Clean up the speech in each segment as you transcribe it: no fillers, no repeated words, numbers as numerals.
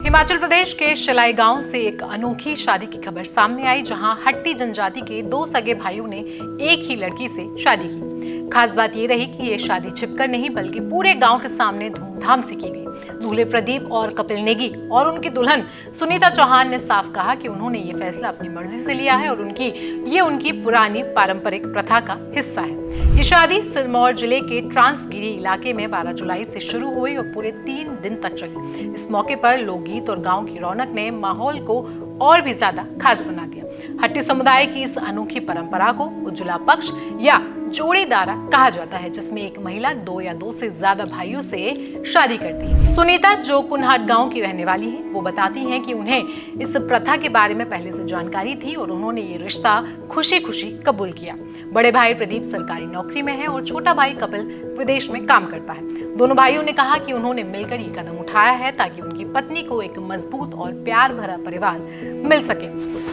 हिमाचल प्रदेश के शिलाई गांव से एक अनोखी शादी की खबर सामने आई, जहां हट्टी जनजाति के दो सगे भाइयों ने एक ही लड़की से शादी की। खास बात ये रही कि ये शादी छिपकर नहीं बल्कि पूरे गांव के सामने धूमधाम से की गई। दूल्हे प्रदीप और कपिल नेगी और उनकी दुल्हन सुनीता चौहान ने साफ कहा कि उन्होंने ये फैसला अपनी मर्जी से लिया है और उनकी पुरानी पारंपरिक प्रथा का हिस्सा है। ये शादी सिरमौर जिले के ट्रांसगिरी इलाके में 12 जुलाई से शुरू हुई और पूरे 3 दिन तक चली। इस मौके पर लोकगीत और गांव की रौनक ने माहौल को और भी ज्यादा खास बना दिया। हट्टी समुदाय की इस अनोखी परंपरा को उज्ज्वला पक्ष या जोड़ीदारा कहा जाता है, जिसमें एक महिला 2 या 2 से ज्यादा भाइयों से शादी करती है। सुनीता, जो कुनहाट गांव की रहने वाली है, वो बताती हैं कि उन्हें इस प्रथा के बारे में पहले से जानकारी थी और उन्होंने ये रिश्ता खुशी खुशी कबूल किया। बड़े भाई प्रदीप सरकारी नौकरी में है और छोटा भाई कपिल विदेश में काम करता है। दोनों भाइयों ने कहा कि उन्होंने मिलकर ये कदम उठाया है ताकि उनकी पत्नी को एक मजबूत और प्यार भरा परिवार मिल सके।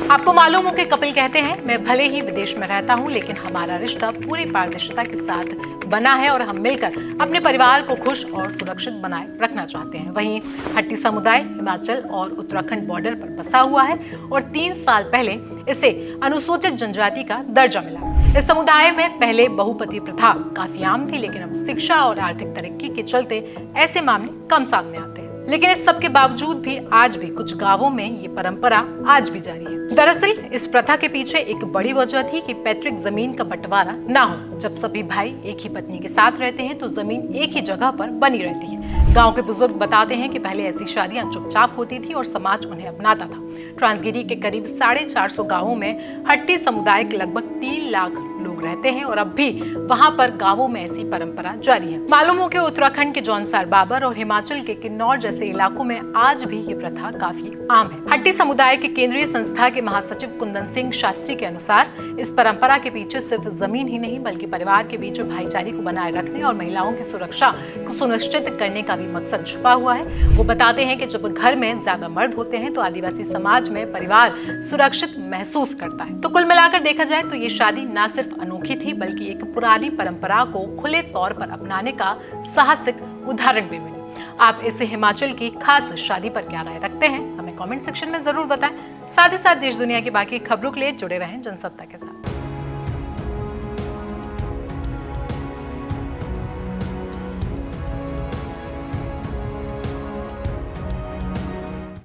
आपको मालूम हो कि कपिल कहते हैं, मैं भले ही विदेश में रहता हूं, लेकिन हमारा रिश्ता पूरी पारदर्शिता के साथ बना है और हम मिलकर अपने परिवार को खुश और सुरक्षित बनाए रखना चाहते हैं। वहीं हट्टी समुदाय हिमाचल और उत्तराखंड बॉर्डर पर बसा हुआ है और 3 साल पहले इसे अनुसूचित जनजाति का दर्जा मिला। इस समुदाय में पहले बहुपति प्रथा काफी आम थी, लेकिन अब शिक्षा और आर्थिक तरक्की के चलते ऐसे मामले कम सामने आते हैं। लेकिन इस सब के बावजूद भी आज भी कुछ गांवों में ये परंपरा आज भी जारी है। दरअसल इस प्रथा के पीछे एक बड़ी वजह थी कि पैतृक जमीन का बंटवारा ना हो। जब सभी भाई एक ही पत्नी के साथ रहते हैं तो जमीन एक ही जगह पर बनी रहती है। गांव के बुजुर्ग बताते हैं कि पहले ऐसी शादियां चुपचाप होती थी और समाज उन्हें अपनाता था। ट्रांसगिरी के करीब 450 गाँवों में हट्टी समुदाय के लगभग 3 लाख लोग रहते हैं और अब भी वहां पर गांवों में ऐसी परंपरा जारी है। मालूम हो कि उत्तराखंड के जौनसार बाबर और हिमाचल के किन्नौर जैसे इलाकों में आज भी ये प्रथा काफी आम है। हट्टी समुदाय के केंद्रीय संस्था के महासचिव कुंदन सिंह शास्त्री के अनुसार इस परंपरा के पीछे सिर्फ जमीन ही नहीं बल्कि परिवार के बीच भाईचारे को बनाए रखने और महिलाओं की सुरक्षा को सुनिश्चित करने का भी मकसद छुपा हुआ है। वो बताते हैं कि जब घर में ज्यादा मर्द होते हैं तो आदिवासी समाज में परिवार सुरक्षित महसूस करता है। तो कुल मिलाकर देखा जाए तो ये शादी न सिर्फ अनोखी थी बल्कि एक पुरानी परंपरा को खुले तौर पर अपनाने का साहसिक उदाहरण भी मिली। आप इस हिमाचल की खास शादी पर क्या राय रखते हैं, हमें कमेंट सेक्शन में जरूर बताएं। साथ ही साथ देश दुनिया की बाकी खबरों के लिए जुड़े रहें जनसत्ता के साथ।